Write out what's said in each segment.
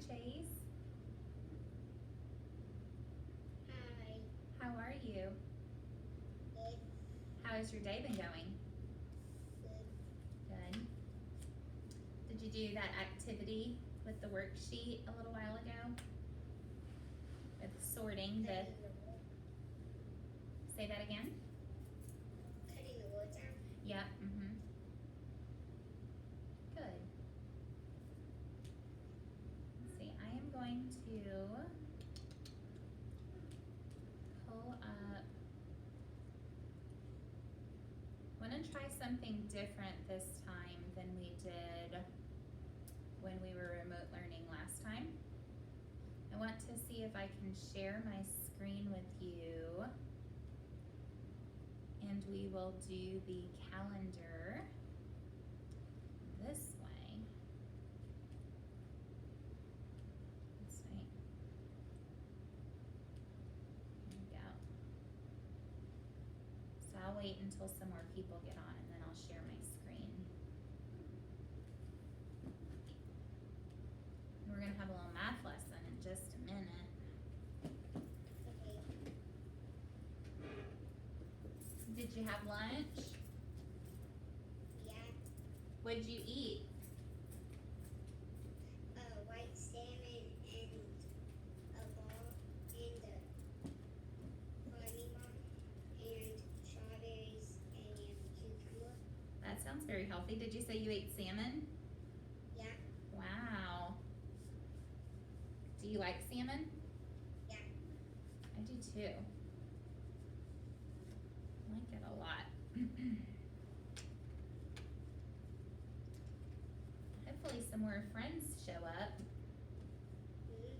Chase. Hi. How are you? Good. How has your day been going? Good. Good. Did you do that activity with the worksheet a little while ago? With sorting the, Cutting the wood. say that again? Cutting the wood down. Yep, Good. Let's see, I am going to pull up, I want to try something different this time than we did when we were remote learning last time. I want to see if I can share my screen with you, and we will do the calendar this way. This way. There we go. So I'll wait until some more people get on, and then I'll share my screen. We're gonna have a little math lesson in just a minute. Okay. Did you have lunch? Yeah. What did you eat? White salmon and a ball and a honey bun and strawberries and cucumber. That sounds very healthy. Did you say you ate salmon? Yeah. Wow. Do you like salmon? Yeah. I do too. I like it a lot. Hopefully some more friends show up. Mm-hmm.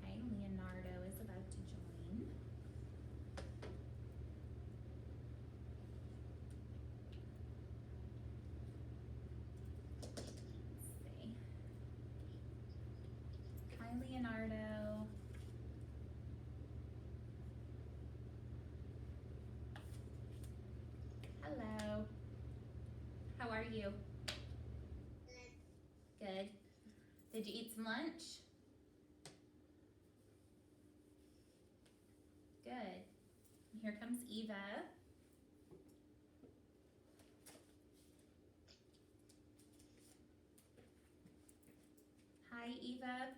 Okay, Leonardo is about to join. Let's see. Hi, Leonardo. Hello. How are you? Good. Good. Did you eat some lunch? Good. Here comes Eva. Hi, Eva.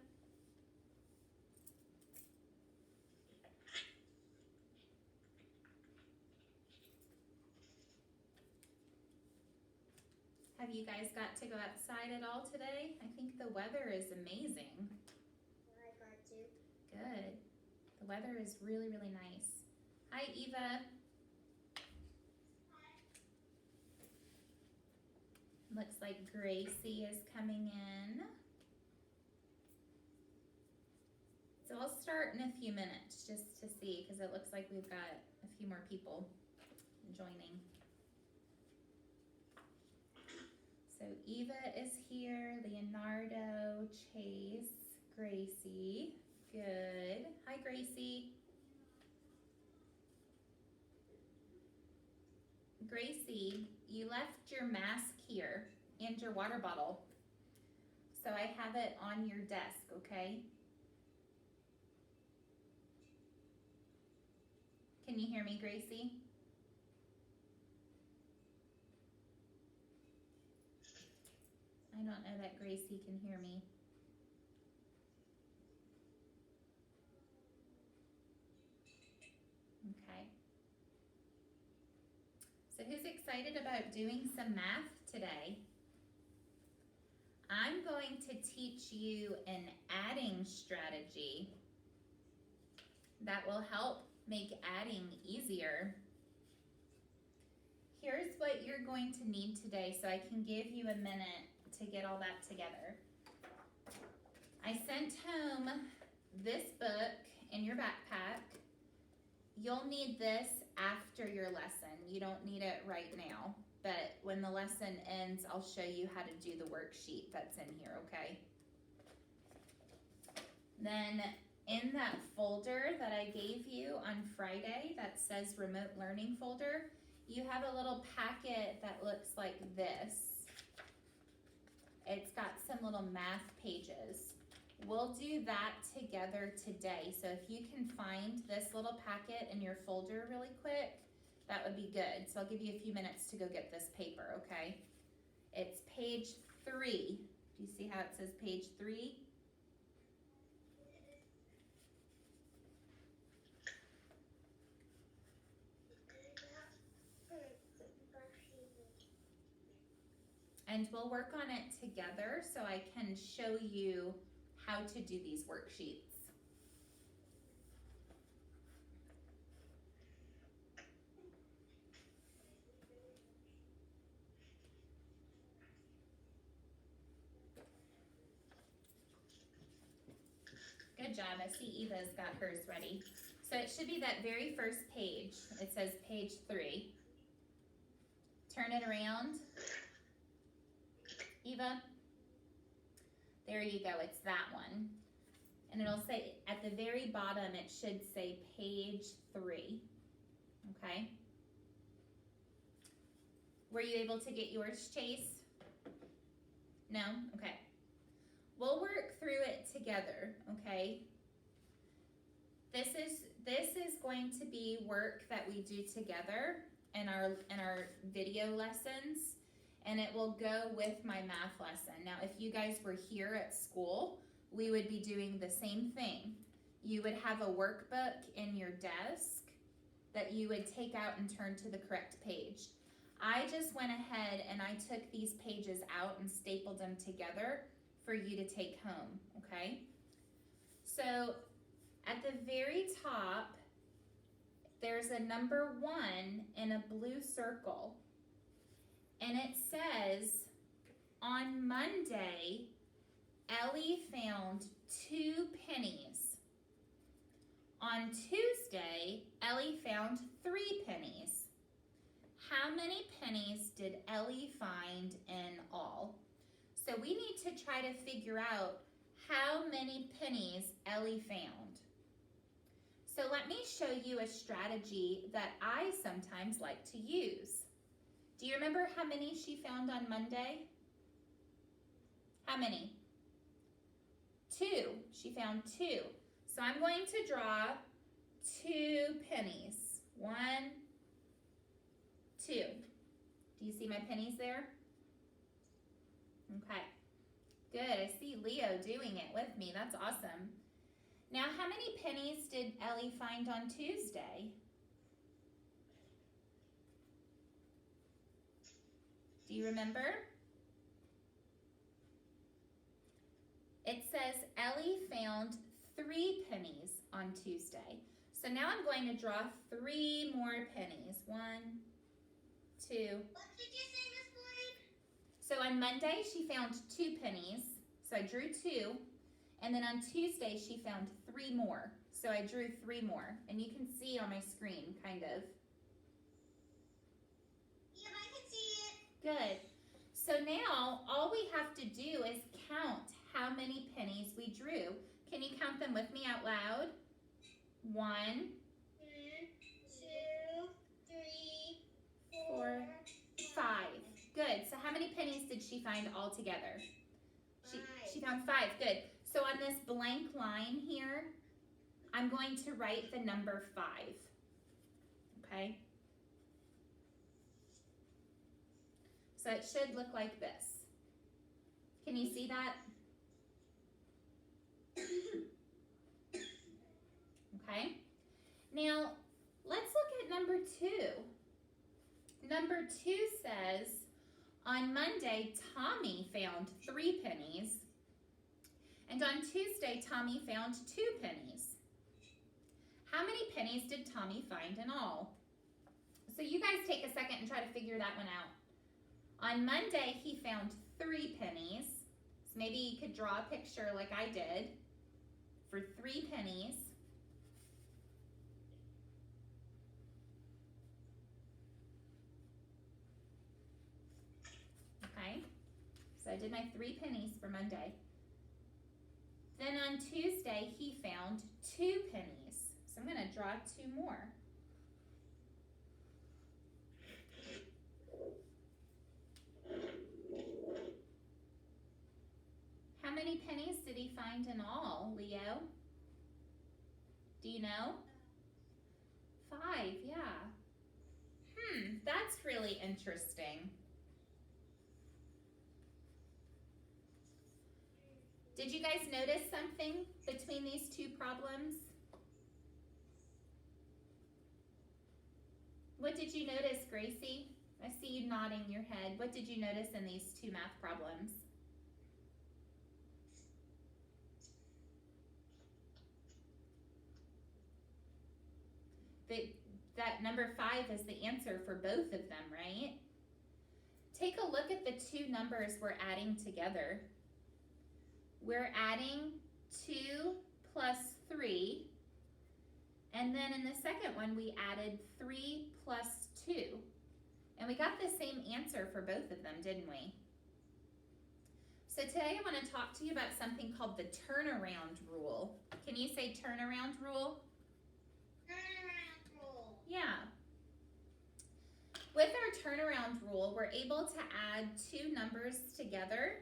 Have you guys got to go outside at all today? I think the weather is amazing. I got to. Good. The weather is really, really nice. Hi, Eva. Looks like Gracie is coming in. So I'll start in a few minutes just to see, because it looks like we've got a few more people joining. So Eva is here, Leonardo, Chase, Gracie. Good. Hi, Gracie. Gracie, you left your mask here and your water bottle. So I have it on your desk, okay? Can you hear me, Gracie? I don't know that Gracie can hear me. Okay. So who's excited about doing some math today? I'm going to teach you an adding strategy that will help make adding easier. Here's what you're going to need today, so I can give you a minute to get all that together. I sent home this book in your backpack. You'll need this after your lesson. You don't need it right now, but when the lesson ends, I'll show you how to do the worksheet that's in here, okay? Then in that folder that I gave you on Friday that says remote learning folder, you have a little packet that looks like this. It's got some little math pages. We'll do that together today. So if you can find this little packet in your folder really quick, that would be good. So I'll give you a few minutes to go get this paper, okay? It's page 3. Do you see how it says page 3? And we'll work on it together so I can show you how to do these worksheets. Good job. I see Eva's got hers ready. So it should be that very first page. It says page 3. Turn it around. Eva, there you go, it's that one. And it'll say, at the very bottom, it should say page 3, okay? Were you able to get yours, Chase? No? Okay. We'll work through it together, okay? This is going to be work that we do together in our video lessons. And it will go with my math lesson. Now, if you guys were here at school, we would be doing the same thing. You would have a workbook in your desk that you would take out and turn to the correct page. I just went ahead and I took these pages out and stapled them together for you to take home, okay? So, at the very top, there's a number 1 in a blue circle. And it says, on Monday, Ellie found 2 pennies. On Tuesday, Ellie found 3 pennies. How many pennies did Ellie find in all? So we need to try to figure out how many pennies Ellie found. So let me show you a strategy that I sometimes like to use. Do you remember how many she found on Monday? How many? 2. She found 2. So I'm going to draw 2 pennies. 1, 2. Do you see my pennies there? Okay. Good. I see Leo doing it with me. That's awesome. Now, how many pennies did Ellie find on Tuesday? Do you remember? It says Ellie found 3 pennies on Tuesday. So now I'm going to draw 3 more pennies. 1, 2. What did you say, Miss Floyd? So on Monday, she found 2 pennies. So I drew 2. And then on Tuesday, she found 3 more. So I drew 3 more. And you can see on my screen, kind of. Yeah, I can see it. Good. So now, all we have to do is count how many pennies we drew. Can you count them with me out loud? 1, 1, 2, 3, 4, 5. Good. So how many pennies did she find all together? She found 5. Good. So on this blank line here, I'm going to write the number 5. Okay? So it should look like this. Can you see that? Okay. Now, let's look at number 2. Number 2 says, on Monday, Tommy found 3 pennies. And on Tuesday, Tommy found 2 pennies. How many pennies did Tommy find in all? So you guys take a second and try to figure that one out. On Monday, he found 3 pennies. So maybe you could draw a picture like I did for 3 pennies. Okay, so I did my 3 pennies for Monday. Then on Tuesday, he found 2 pennies. So I'm going to draw 2 more. that's really interesting. Did you guys notice something between these two problems? What did you notice, Gracie? I see you nodding your head. What did you notice in these two math problems? That number 5 is the answer for both of them, right? Take a look at the two numbers we're adding together. We're adding 2 plus 3, and then in the second one we added 3 plus 2. And we got the same answer for both of them, didn't we? So today I want to talk to you about something called the turnaround rule. Can you say turnaround rule? Turnaround rule. Yeah. With our turnaround rule, we're able to add two numbers together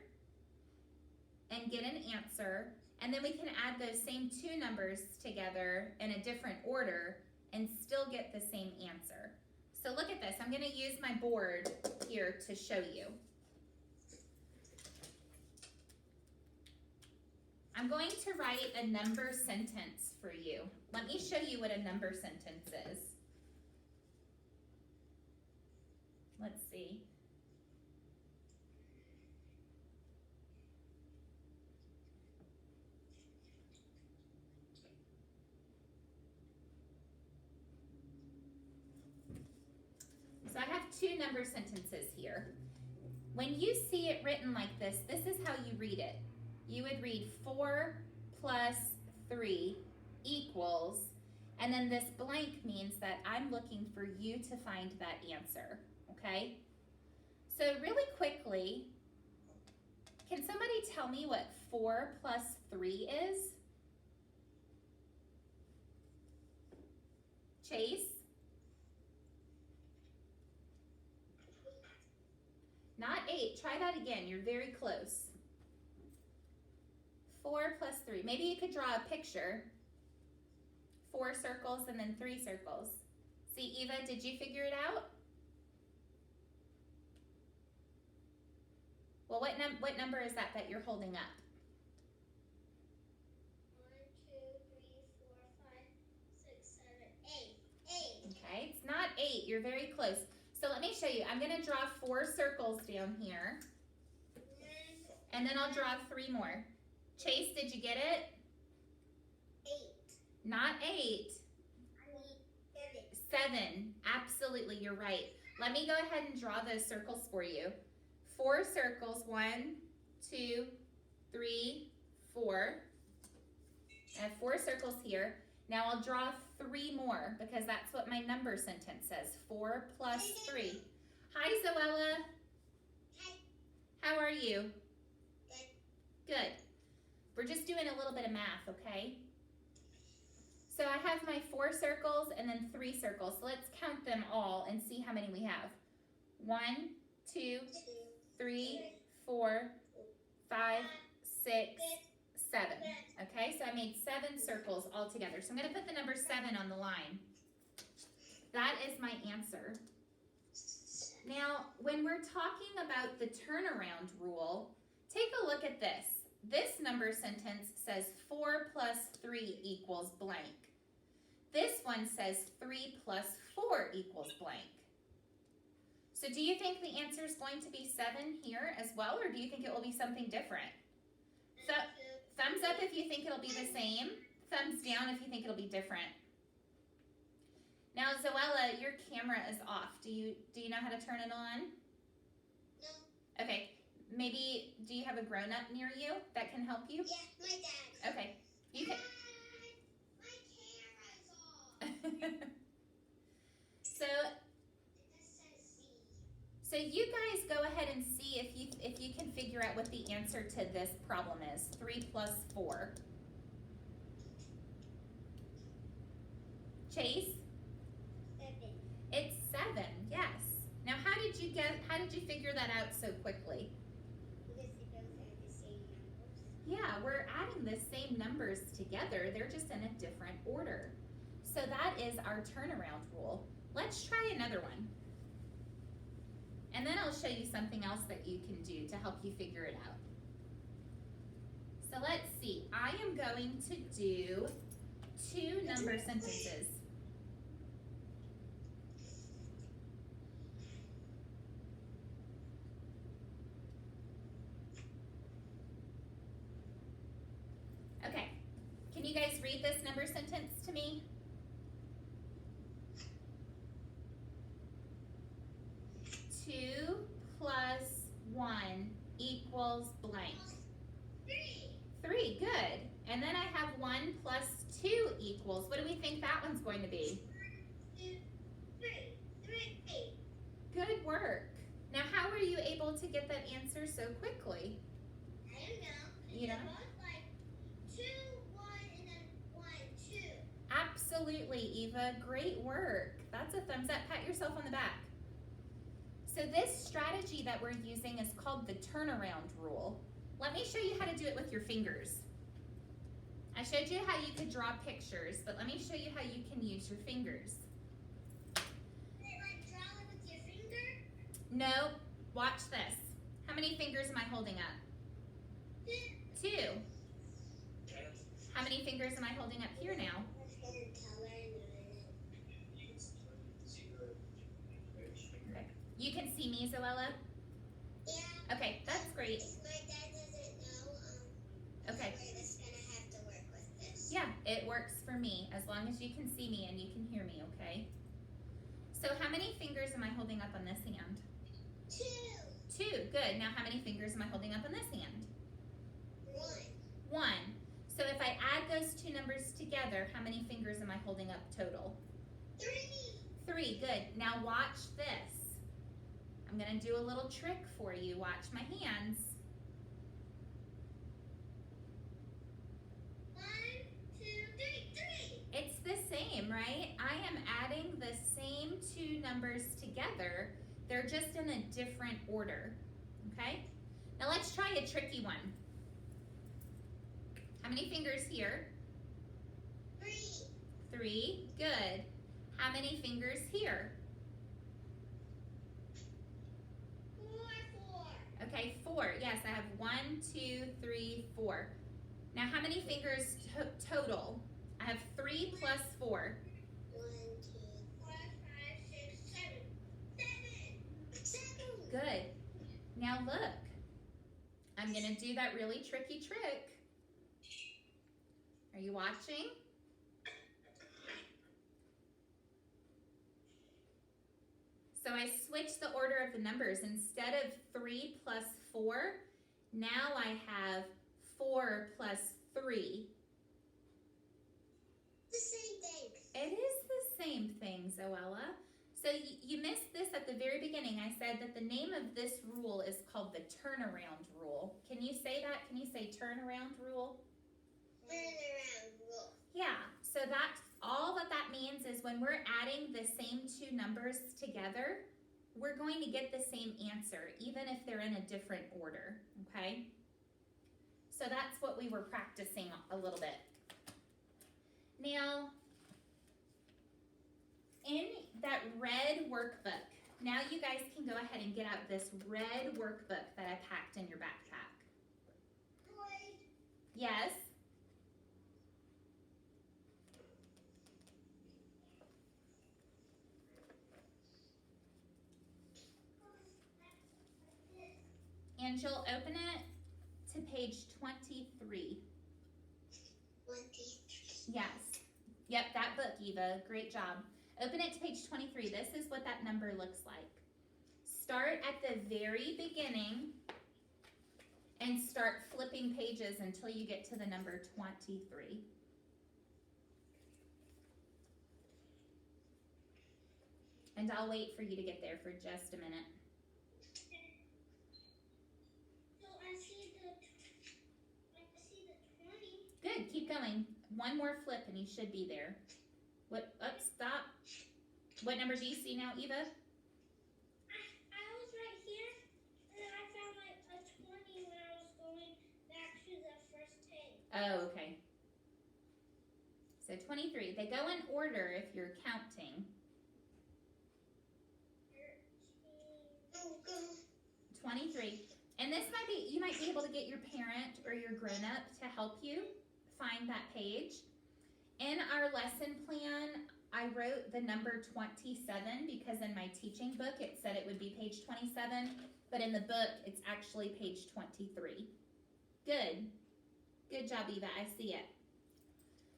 and get an answer, and then we can add those same two numbers together in a different order and still get the same answer. So look at this. I'm going to use my board here to show you. I'm going to write a number sentence for you. Let me show you what a number sentence is. Let's see. So I have two number sentences here. When you see it written like this is how you read it. You would read 4 plus 3 equals, and then this blank means that I'm looking for you to find that answer, okay? So really quickly, can somebody tell me what 4 plus 3 is? Chase? Not 8. Try that again. You're very close. 4 plus 3. Maybe you could draw a picture. 4 circles and then 3 circles. See, Eva, did you figure it out? Well, what number is that you're holding up? 1, 2, 3, 4, 5, 6, 7, 8. 8. Okay, it's not 8. You're very close. So let me show you. I'm going to draw 4 circles down here. And then I'll draw 3 more. Chase, did you get it? 8. Not 8. I need 7. 7. Absolutely, you're right. Let me go ahead and draw those circles for you. 4 circles. 1, 2, 3, 4. I have 4 circles here. Now I'll draw 3 more because that's what my number sentence says. 4 plus 3. Hi, Zoella. Hi. How are you? Good. Good. We're just doing a little bit of math, okay? So I have my 4 circles and then 3 circles. So let's count them all and see how many we have. 1, 2, 3, 4, 5, 6, 7. Okay, so I made 7 circles all together. So I'm going to put the number 7 on the line. That is my answer. Now, when we're talking about the turnaround rule, take a look at this. This number sentence says 4 plus 3 equals blank. This one says 3 plus 4 equals blank. So do you think the answer is going to be 7 here as well, or do you think it will be something different? So, thumbs up if you think it'll be the same. Thumbs down if you think it'll be different. Now, Zoella, your camera is off. Do you know how to turn it on? No. Okay. Maybe, do you have a grown-up near you that can help you? Yeah, my dad. Okay. You can. My camera's off. So It says C. So you guys go ahead and see if you can figure out what the answer to this problem is. 3 plus 4. Chase? 7. It's 7. Yes. Now how did you figure that out so quickly? Because they both have the same numbers. Yeah, we're adding the same numbers together. They're just in a different order. So that is our turnaround rule. Let's try another one. And then I'll show you something else that you can do to help you figure it out. So let's see. I am going to do 2 number sentences. Okay. Can you guys read this number sentence to me? 2 plus 1 equals blank. 3, good. And then I have 1 plus 2 equals. What do we think that one's going to be? 3. Good work. Now, how were you able to get that answer so quickly? I don't know. You know? They're both like 2, 1, and then 1, 2. Absolutely, Eva. Great work. That's a thumbs up. Pat yourself on the back. So this strategy that we're using is called the turnaround rule. Let me show you how to do it with your fingers. I showed you how you could draw pictures, but let me show you how you can use your fingers. Like draw it with your finger? No, watch this. How many fingers am I holding up? 2. How many fingers am I holding up here now? Okay. You can see me, Zoella? Yeah. Okay, that's great. My dad doesn't know, Okay. we're just gonna have to work with this. Yeah, it works for me as long as you can see me and you can hear me, okay? So how many fingers am I holding up on this hand? 2. 2, good. Now how many fingers am I holding up on this hand? 1. 1. So if I add those 2 numbers together, how many fingers am I holding up total? 3. 3, good. Now watch this. I'm gonna do a little trick for you. Watch my hands. 1, 2, 3. It's the same, right? I am adding the same 2 numbers together. They're just in a different order, okay? Now let's try a tricky one. How many fingers here? 3. 3, good. How many fingers here? 4. Okay, 4. Yes, I have 1, 2, 3, 4. Now how many fingers total? I have 3 plus 4. 1, 2, 4, 5, 6, 7. 7. Good. Now look. I'm gonna do that really tricky trick. Are you watching? So I switched the order of the numbers. Instead of 3 plus 4, now I have 4 plus 3. The same thing. It is the same thing, Zoella. So you missed this at the very beginning. I said that the name of this rule is called the turnaround rule. Can you say that? Can you say turnaround rule? Turnaround rule. Yeah, so that's all that means is when we're adding the same 2 numbers together, we're going to get the same answer, even if they're in a different order, okay? So that's what we were practicing a little bit. Now, in that red workbook, now you guys can go ahead and get out this red workbook that I packed in your backpack. Boy. Yes? And you'll open it to page 23. 23. Yes. Yep, that book, Eva. Great job. Open it to page 23. This is what that number looks like. Start at the very beginning and start flipping pages until you get to the number 23. And I'll wait for you to get there for just a minute. So I see the 20. Good, keep going. One more flip and you should be there. What, oops, stop. What number do you see now, Eva? I was right here, and then I found like a 20 when I was going back to the first page. Oh, okay. So 23. They go in order if you're counting. 13. Oh, go. And this might be, you might be able to get your parent or your grown-up to help you find that page. In our lesson plan, I wrote the number 27 because in my teaching book it said it would be page 27, but in the book it's actually page 23. Good. Good job, Eva. I see it.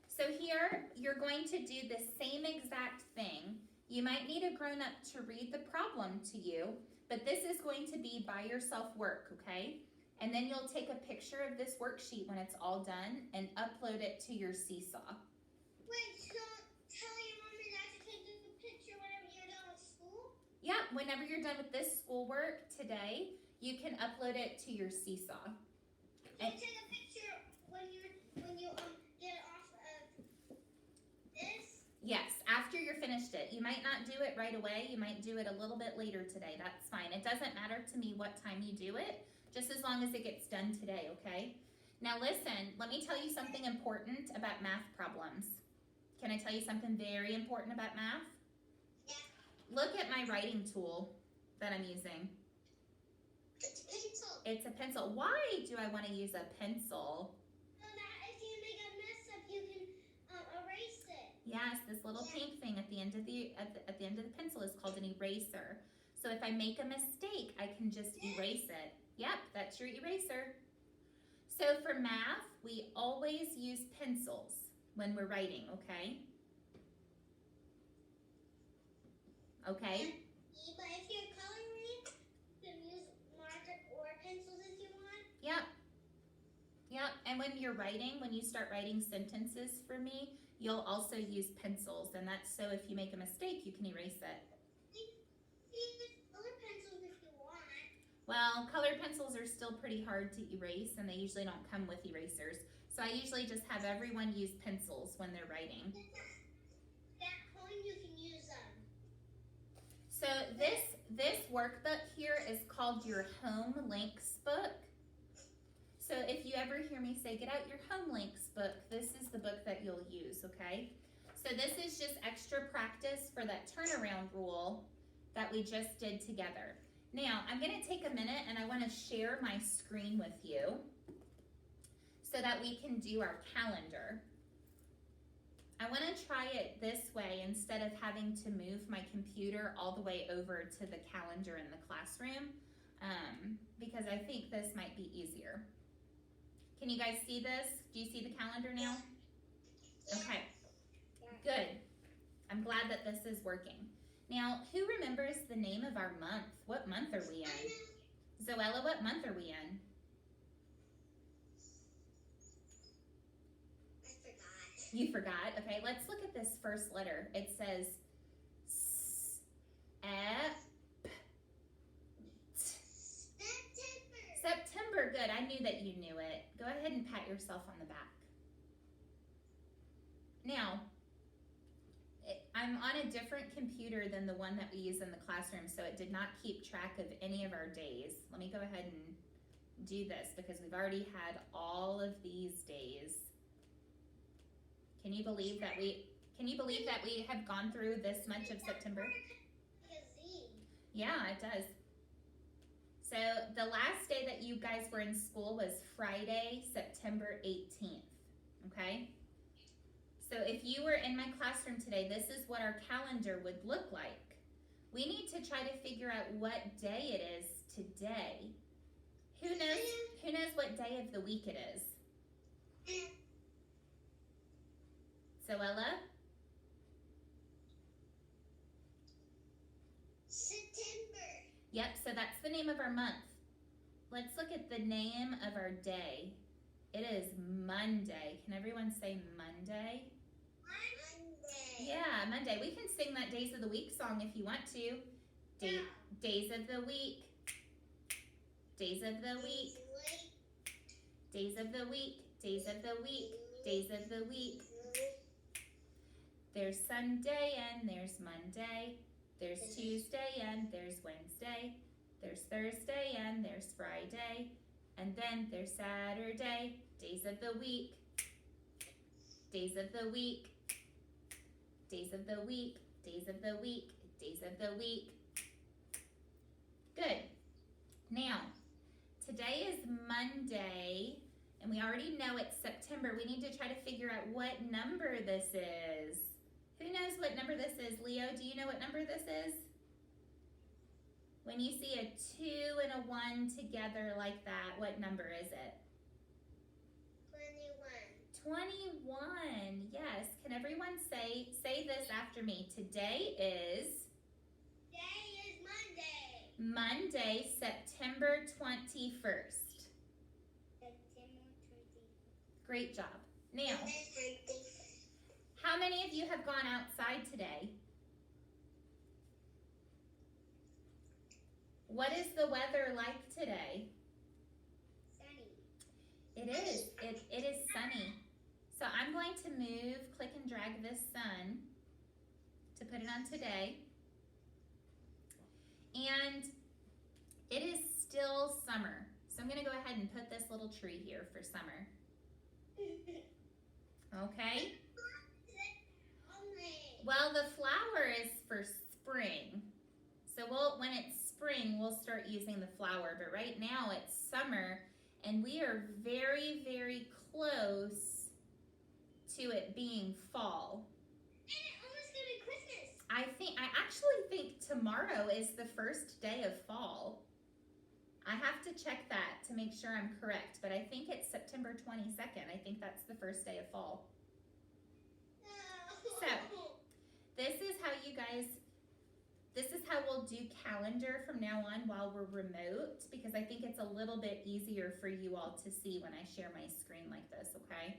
So here you're going to do the same exact thing. You might need a grown-up to read the problem to you, but this is going to be by yourself work, okay? And then you'll take a picture of this worksheet when it's all done and upload it to your Seesaw. Wait, so tell your mom and dad to take a picture whenever you're done with school? Yeah, whenever you're done with this schoolwork today, you can upload it to your Seesaw. Can you take a picture when you get off of this? Yes, after you're finished it. You might not do it right away. You might do it a little bit later today. That's fine. It doesn't matter to me what time you do it, just as long as it gets done today, okay? Now listen, let me tell you something important about math problems. Can I tell you something very important about math? Yeah. Look at my writing tool that I'm using. It's a pencil. It's a pencil. Why do I want to use a pencil? So that if you make a mess up, you can erase it. Yes, this little pink thing at the end of the pencil is called an eraser. So if I make a mistake, I can just erase it. Yep, that's your eraser. So for math, we always use pencils when we're writing, okay? Okay? But if you're coloring, you can use marker or pencils if you want. Yep. Yep, and when you're writing, when you start writing sentences for me, you'll also use pencils, and that's so if you make a mistake, you can erase it. You can use color pencils if you want. Well, colored pencils are still pretty hard to erase, and they usually don't come with erasers. So I usually just have everyone use pencils when they're writing. At home, you can use them. So this workbook here is called your Home Links book. So if you ever hear me say, get out your Home Links book, this is the book that you'll use, okay? So this is just extra practice for that turnaround rule that we just did together. Now, I'm gonna take a minute and I wanna share my screen with you so that we can do our calendar. I wanna try it this way instead of having to move my computer all the way over to the calendar in the classroom, because I think this might be easier. Can you guys see this? Do you see the calendar now? Okay, good. I'm glad that this is working. Now, who remembers the name of our month? What month are we in? Zoella, what month are we in? I forgot. You forgot? Okay, let's look at this first letter. It says September. Good. I knew that you knew it. Go ahead and pat yourself on the back. Now, I'm on a different computer than the one that we use in the classroom, so it did not keep track of any of our days. Let me go ahead and do this because we've already had all of these days. Can you believe that we have gone through this much of September? Yeah, it does. So the last day that you guys were in school was Friday, September 18th, okay? So if you were in my classroom today, this is what our calendar would look like. We need to try to figure out what day it is today. Who knows what day of the week it is? Zoella? September. Yep, so that's the name of our month. Let's look at the name of our day. It is Monday. Can everyone say Monday? Monday. Yeah, Monday. We can sing that Days of the Week song if you want to. Days of the week. Days of the week. Days of the week. Days of the week. Days of the week. There's Sunday and there's Monday. There's Tuesday and there's Wednesday. There's Thursday and there's Friday. And then there's Saturday. Days of the week. Days of the week. Days of the week. Days of the week. Days of the week. Good. Now, today today is Monday, and we already know it's September. We need to try to figure out what number this is. Who knows what number this is? Leo, do you know what number this is? When you see a 2 and a 1 together like that, what number is it? 21, yes. Can everyone say this after me? Today is Monday, September 21st. Great job. Now, how many of you have gone outside today? What is the weather like today? It is. It is sunny. So I'm going to move, click and drag this sun to put it on today. And it is still summer. So I'm going to go ahead and put this little tree here for summer. Okay? Well, the flower is for spring. So when it's spring, we'll start using the flower. But right now it's summer, and we are very, very close to it being fall. And it's almost gonna be Christmas. I actually think tomorrow is the first day of fall. I have to check that to make sure I'm correct, but I think it's September 22nd. I think that's the first day of fall. So, this is how we'll do calendar from now on while we're remote, because I think it's a little bit easier for you all to see when I share my screen like this, okay?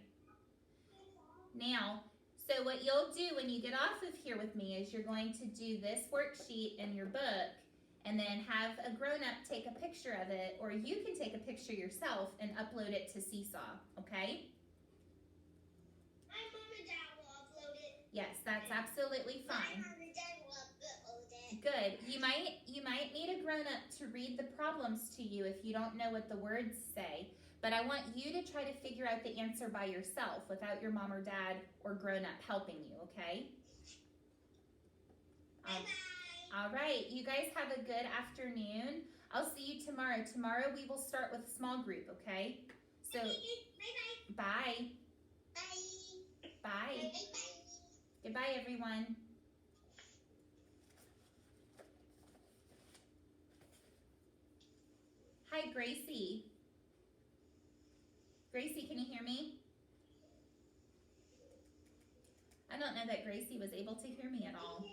Now, so what you'll do when you get off of here with me is you're going to do this worksheet in your book and then have a grown-up take a picture of it, or you can take a picture yourself and upload it to Seesaw, okay? My mom and dad will upload it. Yes, that's absolutely fine. My mom and dad will upload it. Good. You might need a grown-up to read the problems to you if you don't know what the words say, but I want you to try to figure out the answer by yourself without your mom or dad or grown-up helping you, okay? Bye-bye. All right, you guys have a good afternoon. I'll see you tomorrow. Tomorrow we will start with small group, okay? So, bye. Bye. Bye. Goodbye, everyone. Hi, Gracie. Gracie, can you hear me? I don't know that Gracie was able to hear me at all.